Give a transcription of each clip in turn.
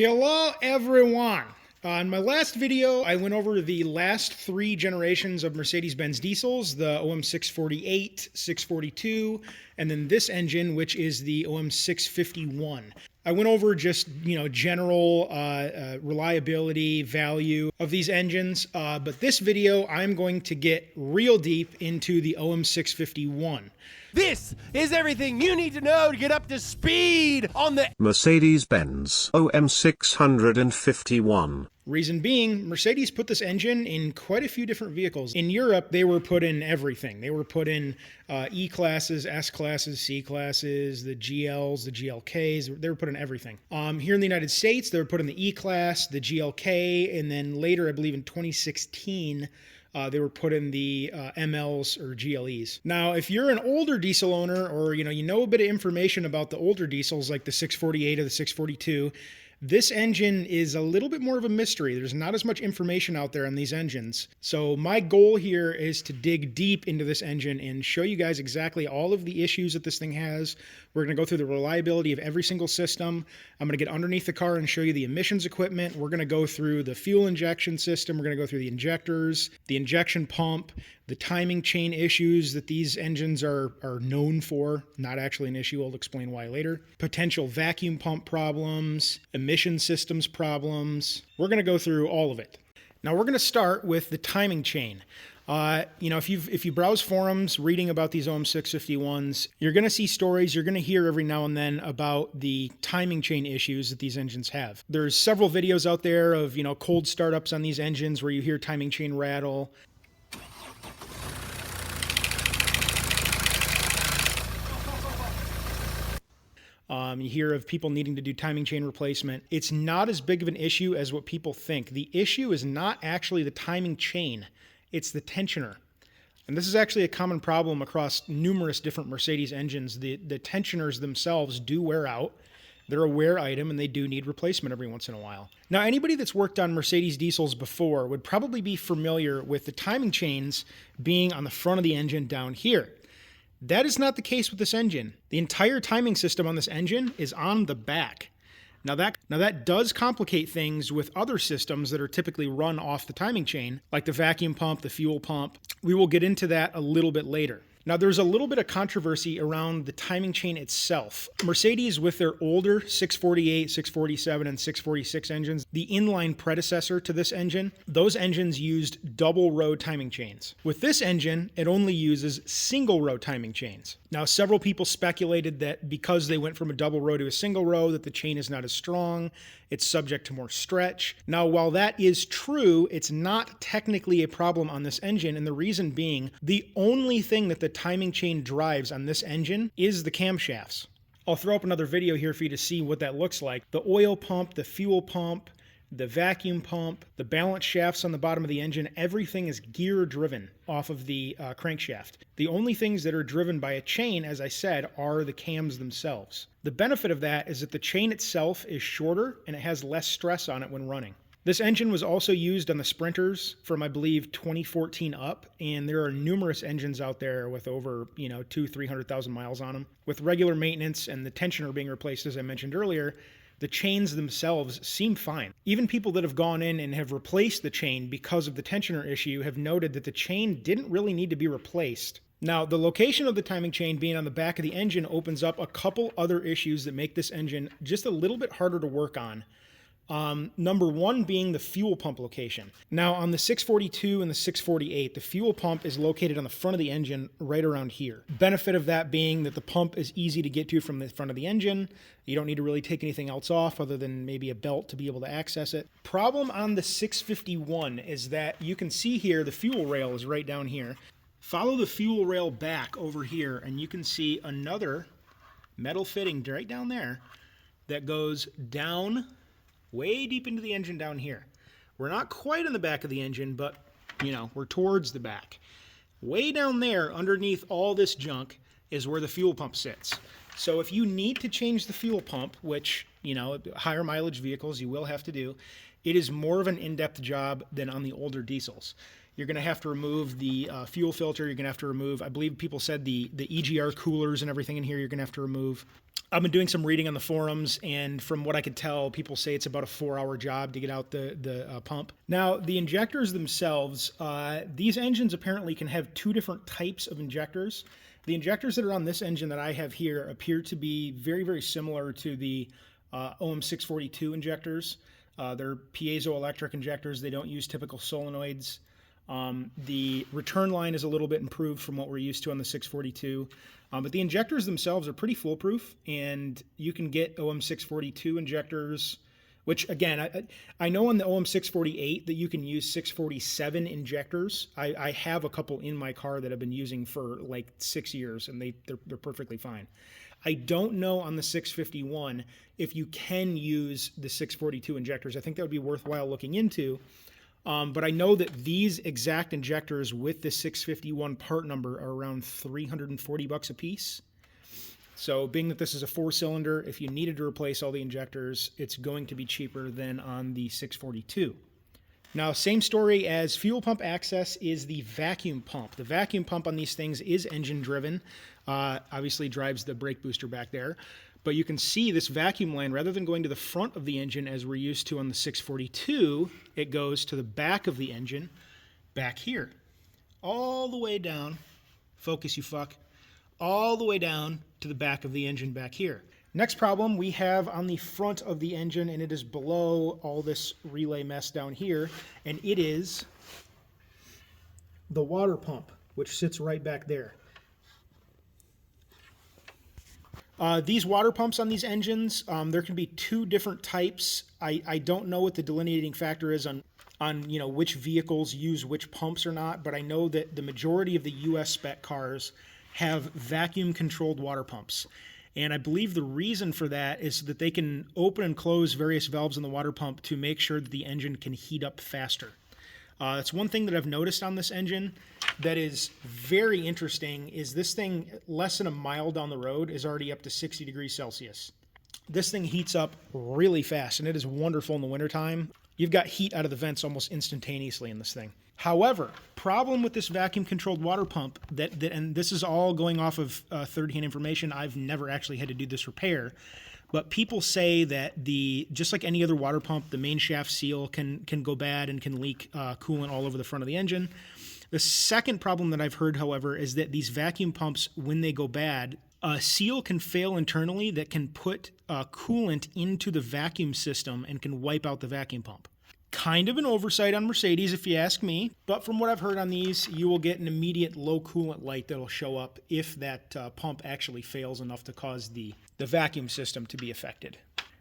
Hello everyone! In my last video, I went over the last 3 generations of Mercedes Benz diesels, the OM648, 642, and then this engine, which is the OM651. I went over just, general reliability, value of these engines, but this video, I'm going to get real deep into the OM651. This is everything you need to know to get up to speed on the Mercedes Benz OM651. Reason being, Mercedes put this engine in quite a few different vehicles. In Europe, they were put in everything. They were put in E-classes, S-classes, C-classes, the GLs, the GLKs. They were put in everything. Here in the United States, they were put in the E-class, the GLK, and then later, I believe in 2016, they were put in the MLs or GLEs. Now, if you're an older diesel owner or you know a bit of information about the older diesels like the 648 or the 642, this engine is a little bit more of a mystery. There's not as much information out there on these engines. So my goal here is to dig deep into this engine and show you guys exactly all of the issues that this thing has. We're going to go through the reliability of every single system. I'm going to get underneath the car and show you the emissions equipment. We're going to go through the fuel injection system. We're going to go through the injectors, the injection pump, the timing chain issues that these engines are known for. Not actually an issue. I'll explain why later. Potential vacuum pump problems, emission systems problems. We're going to go through all of it. Now we're going to start with the timing chain. If you browse forums reading about these OM651s, you're going to see stories, you're going to hear every now and then about the timing chain issues that these engines have. There's several videos out there of, cold startups on these engines where you hear timing chain rattle. You hear of people needing to do timing chain replacement. It's not as big of an issue as what people think. The issue is not actually the timing chain. It's the tensioner. And this is actually a common problem across numerous different Mercedes engines. The tensioners themselves do wear out. They're a wear item and they do need replacement every once in a while. Now, anybody that's worked on Mercedes diesels before would probably be familiar with the timing chains being on the front of the engine down here. That is not the case with this engine. The entire timing system on this engine is on the back. Now that does complicate things with other systems that are typically run off the timing chain, like the vacuum pump, the fuel pump. We will get into that a little bit later. Now, there's a little bit of controversy around the timing chain itself. Mercedes, with their older 648, 647, and 646 engines, the inline predecessor to this engine, those engines used double-row timing chains. With this engine, it only uses single-row timing chains. Now, several people speculated that because they went from a double row to a single row, that the chain is not as strong, it's subject to more stretch. Now, while that is true, it's not technically a problem on this engine, and the reason being, the only thing that the timing chain drives on this engine is the camshafts. I'll throw up another video here for you to see what that looks like. The oil pump, the fuel pump, the vacuum pump, the balance shafts on the bottom of the engine, everything is gear driven off of the crankshaft. The only things that are driven by a chain, as I said, are the cams themselves. The benefit of that is that the chain itself is shorter and it has less stress on it when running. This engine was also used on the Sprinters from, I believe, 2014 up, and there are numerous engines out there with over, 300,000 miles on them. With regular maintenance and the tensioner being replaced, as I mentioned earlier, the chains themselves seem fine. Even people that have gone in and have replaced the chain because of the tensioner issue have noted that the chain didn't really need to be replaced. Now, the location of the timing chain being on the back of the engine opens up a couple other issues that make this engine just a little bit harder to work on. Number one being the fuel pump location. Now, on the 642 and the 648, the fuel pump is located on the front of the engine right around here. Benefit of that being that the pump is easy to get to from the front of the engine. You don't need to really take anything else off other than maybe a belt to be able to access it. Problem on the 651 is that you can see here the fuel rail is right down here. Follow the fuel rail back over here and you can see another metal fitting right down there that goes down way deep into the engine down here. We're not quite in the back of the engine, but, we're towards the back. Way down there, underneath all this junk, is where the fuel pump sits. So if you need to change the fuel pump, which, higher mileage vehicles you will have to do, it is more of an in-depth job than on the older diesels. You're going to have to remove the fuel filter. You're going to have to remove, I believe people said the EGR coolers and everything in here you're going to have to remove. I've been doing some reading on the forums, and from what I could tell, people say it's about a 4-hour job to get out the pump. Now, the injectors themselves, these engines apparently can have 2 different types of injectors. The injectors that are on this engine that I have here appear to be very, very similar to the OM642 injectors. They're piezoelectric injectors. They don't use typical solenoids. The return line is a little bit improved from what we're used to on the 642. But the injectors themselves are pretty foolproof, and you can get OM642 injectors, which again, I know on the OM648 that you can use 647 injectors. I have a couple in my car that I've been using for like 6 years, and they're perfectly fine. I don't know on the 651 if you can use the 642 injectors. I think that would be worthwhile looking into. But I know that these exact injectors with the 651 part number are around $340 a piece. So being that this is a 4-cylinder, if you needed to replace all the injectors, it's going to be cheaper than on the 642. Now, same story as fuel pump access is the vacuum pump. The vacuum pump on these things is engine driven. Obviously drives the brake booster back there. But you can see this vacuum line, rather than going to the front of the engine as we're used to on the 642, it goes to the back of the engine, back here. All the way down, focus you fuck, all the way down to the back of the engine back here. Next problem we have on the front of the engine, and it is below all this relay mess down here, and it is the water pump, which sits right back there. These water pumps on these engines, there can be 2 different types. I don't know what the delineating factor is on which vehicles use which pumps or not, but I know that the majority of the US spec cars have vacuum-controlled water pumps. And I believe the reason for that is that they can open and close various valves in the water pump to make sure that the engine can heat up faster. That's one thing that I've noticed on this engine that is very interesting is this thing, less than a mile down the road, is already up to 60 degrees Celsius. This thing heats up really fast, and it is wonderful in the wintertime. You've got heat out of the vents almost instantaneously in this thing. However, problem with this vacuum-controlled water pump, and this is all going off of third-hand information. I've never actually had to do this repair. But people say that just like any other water pump, the main shaft seal can go bad and can leak coolant all over the front of the engine. The second problem that I've heard, however, is that these vacuum pumps, when they go bad, a seal can fail internally that can put coolant into the vacuum system and can wipe out the vacuum pump. Kind of an oversight on Mercedes, if you ask me. But from what I've heard on these, you will get an immediate low coolant light that'll show up if that pump actually fails enough to cause the vacuum system to be affected.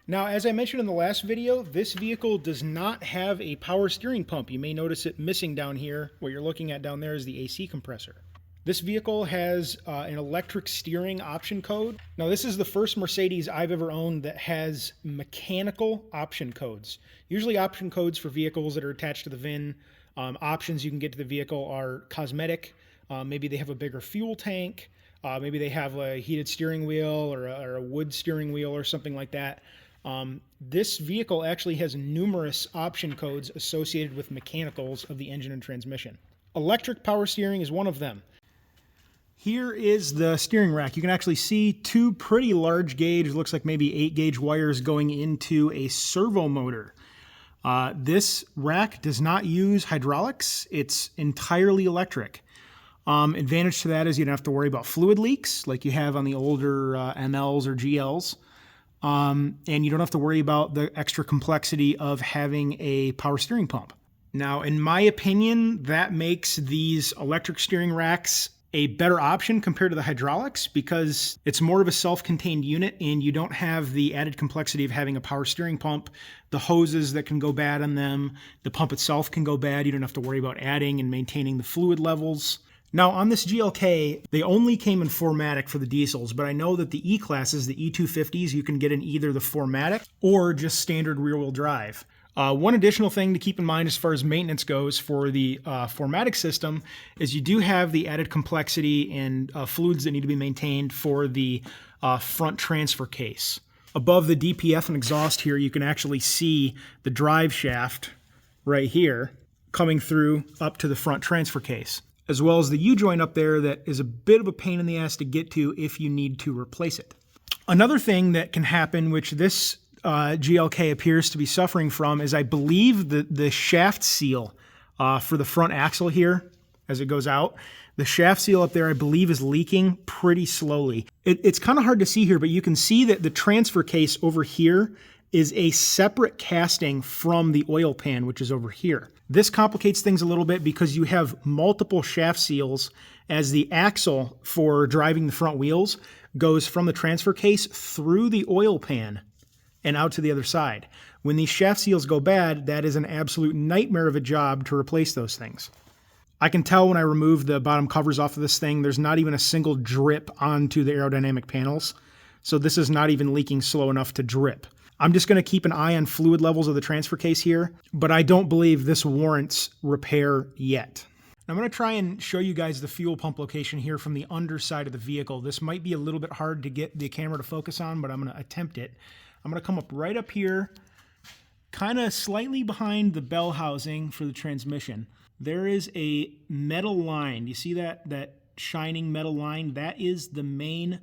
Now, as I mentioned in the last video, this vehicle does not have a power steering pump. You may notice it missing down here. What you're looking at down there is the AC compressor. This vehicle has an electric steering option code. Now, this is the first Mercedes I've ever owned that has mechanical option codes. Usually option codes for vehicles that are attached to the VIN, options you can get to the vehicle are cosmetic. Maybe they have a bigger fuel tank. Maybe they have a heated steering wheel or a wood steering wheel or something like that. This vehicle actually has numerous option codes associated with mechanicals of the engine and transmission. Electric power steering is one of them. Here is the steering rack. You can actually see 2 pretty large gauge, looks like maybe 8 gauge wires going into a servo motor. This rack does not use hydraulics. It's entirely electric. Advantage to that is you don't have to worry about fluid leaks like you have on the older MLs or GLs. And you don't have to worry about the extra complexity of having a power steering pump. Now, in my opinion, that makes these electric steering racks a better option compared to the hydraulics because it's more of a self-contained unit and you don't have the added complexity of having a power steering pump, the hoses that can go bad on them, the pump itself can go bad. You don't have to worry about adding and maintaining the fluid levels. Now, on this GLK, they only came in 4MATIC for the diesels, but I know that the E-classes, the E250s, you can get in either the 4MATIC or just standard rear-wheel drive. One additional thing to keep in mind as far as maintenance goes for the 4MATIC system is you do have the added complexity and fluids that need to be maintained for the front transfer case. Above the DPF and exhaust here, you can actually see the drive shaft right here. coming through up to the front transfer case, as well as the U-joint up there that is a bit of a pain in the ass to get to if you need to replace it. Another thing that can happen, which this GLK appears to be suffering from, is I believe the shaft seal for the front axle here as it goes out. The shaft seal up there, I believe, is leaking pretty slowly. It's kind of hard to see here, but you can see that the transfer case over here is a separate casting from the oil pan, which is over here. This complicates things a little bit because you have multiple shaft seals as the axle for driving the front wheels goes from the transfer case through the oil pan and out to the other side. When these shaft seals go bad, that is an absolute nightmare of a job to replace those things. I can tell when I remove the bottom covers off of this thing, there's not even a single drip onto the aerodynamic panels. So this is not even leaking slow enough to drip. I'm just going to keep an eye on fluid levels of the transfer case here, but I don't believe this warrants repair yet. I'm going to try and show you guys the fuel pump location here from the underside of the vehicle. This might be a little bit hard to get the camera to focus on, but I'm going to attempt it. I'm going to come up right up here, kind of slightly behind the bell housing for the transmission. There is a metal line. You see that shining metal line? That is the main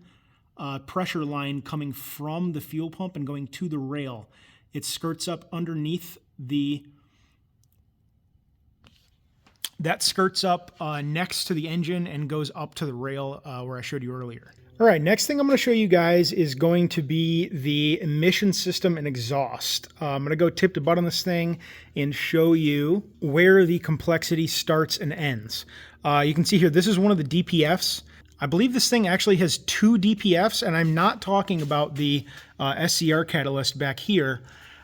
pressure line coming from the fuel pump and going to the rail. It skirts up underneath that skirts up next to the engine and goes up to the rail where I showed you earlier. All right, next thing I'm going to show you guys is going to be the emission system and exhaust. I'm going to go tip to butt on this thing and show you where the complexity starts and ends. You can see here, this is one of the DPFs. I believe this thing actually has 2 DPFs, and I'm not talking about the SCR catalyst back here.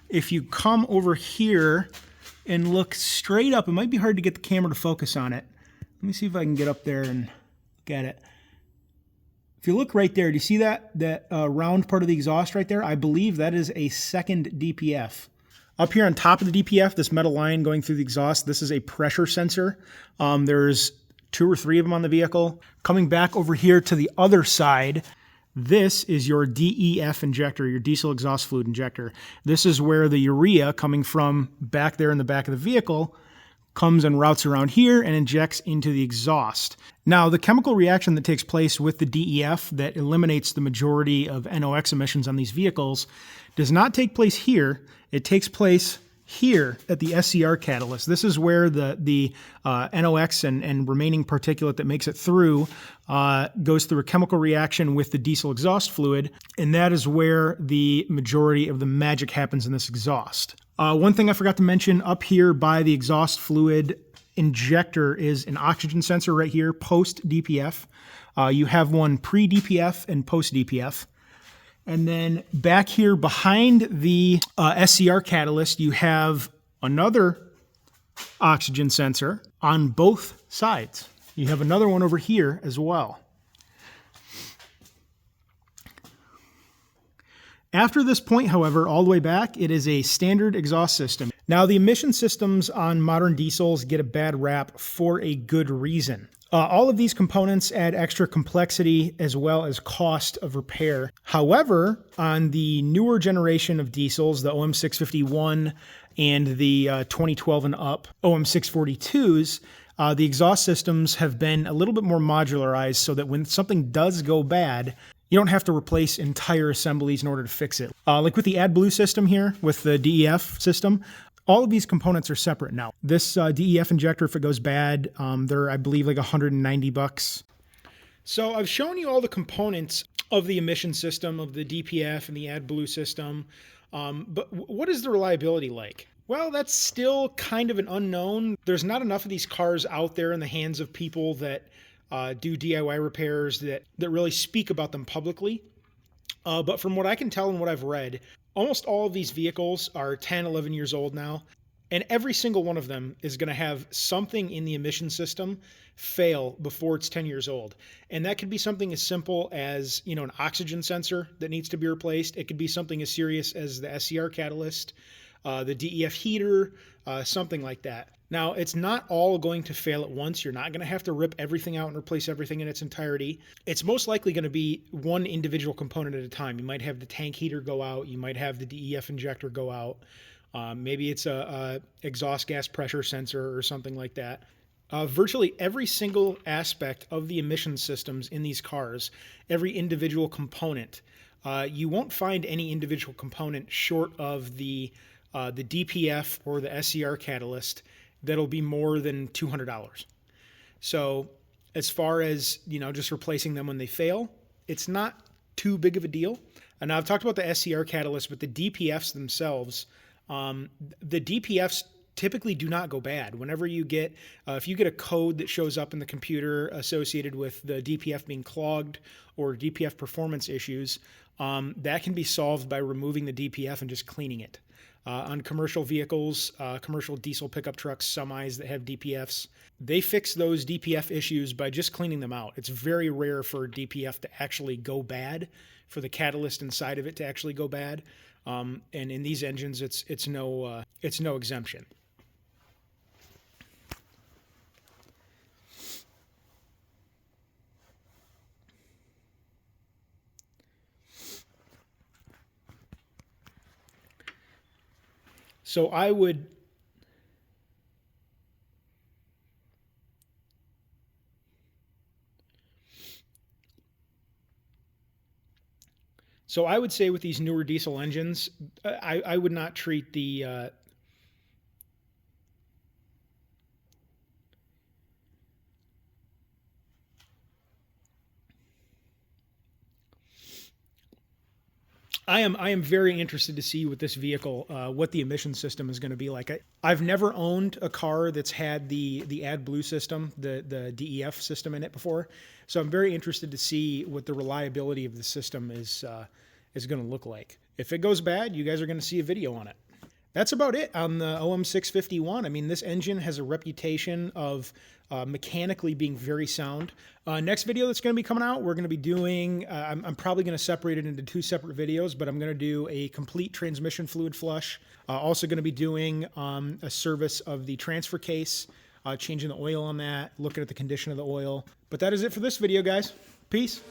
If you come over here and look straight up, it might be hard to get the camera to focus on it. Let me see if I can get up there and look at it. If you look right there, do you see that round part of the exhaust right there? I believe that is a second DPF. Up here on top of the DPF, this metal line going through the exhaust, this is a pressure sensor. There's 2 or 3 of them on the vehicle. Coming back over here to the other side, this is your DEF injector, your diesel exhaust fluid injector. This is where the urea coming from back there in the back of the vehicle comes and routes around here and injects into the exhaust. Now, the chemical reaction that takes place with the DEF that eliminates the majority of NOx emissions on these vehicles does not take place here. It takes place here at the SCR catalyst. This is where the NOx and remaining particulate that makes it through goes through a chemical reaction with the diesel exhaust fluid, and that is where the majority of the magic happens in this exhaust. One thing I forgot to mention, up here by the exhaust fluid injector is an oxygen sensor right here, post-DPF. You have one pre-DPF and post-DPF. And then back here behind the SCR catalyst, you have another oxygen sensor on both sides. You have another one over here as well. After this point, however, all the way back, it is a standard exhaust system. Now, the emission systems on modern diesels get a bad rap for a good reason. All of these components add extra complexity as well as cost of repair. However, on the newer generation of diesels, the OM651 and the 2012 and up OM642s, the exhaust systems have been a little bit more modularized so that when something does go bad, you don't have to replace entire assemblies in order to fix it. Like with the AdBlue system here, with the DEF system, all of these components are separate now. This DEF injector, if it goes bad, they're, I believe, like $190. So I've shown you all the components of the emission system, of the DPF and the AdBlue system, but what is the reliability like? Well, that's still kind of an unknown. There's not enough of these cars out there in the hands of people that do DIY repairs that really speak about them publicly. But from what I can tell and what I've read, almost all of these vehicles are 10, 11 years old now, and every single one of them is going to have something in the emission system fail before it's 10 years old. And that could be something as simple as, an oxygen sensor that needs to be replaced. It could be something as serious as the SCR catalyst, the DEF heater, something like that. Now, it's not all going to fail at once. You're not going to have to rip everything out and replace everything in its entirety. It's most likely going to be one individual component at a time. You might have the tank heater go out. You might have the DEF injector go out. Maybe it's a exhaust gas pressure sensor or something like that. Virtually every single aspect of the emission systems in these cars, every individual component, you won't find any individual component short of the DPF or the SCR catalyst that'll be more than $200. So as far as, just replacing them when they fail, it's not too big of a deal. And now I've talked about the SCR catalyst, but the DPFs themselves, the DPFs typically do not go bad. Whenever you get, if you get a code that shows up in the computer associated with the DPF being clogged or DPF performance issues, that can be solved by removing the DPF and just cleaning it. On commercial vehicles, commercial diesel pickup trucks, semis that have DPFs, they fix those DPF issues by just cleaning them out. It's very rare for DPF to actually go bad, for the catalyst inside of it to actually go bad. And in these engines, it's no exemption. So I would say with these newer diesel engines, I would not treat the I am very interested to see with this vehicle what the emission system is going to be like. I've never owned a car that's had the AdBlue system, the DEF system in it before, so I'm very interested to see what the reliability of the system is going to look like. If it goes bad, you guys are going to see a video on it. That's about it on the OM651. I mean, this engine has a reputation of mechanically being very sound. Next video that's going to be coming out, we're going to be doing, I'm probably going to separate it into 2 separate videos, but I'm going to do a complete transmission fluid flush. Also going to be doing a service of the transfer case, changing the oil on that, looking at the condition of the oil. But that is it for this video, guys. Peace.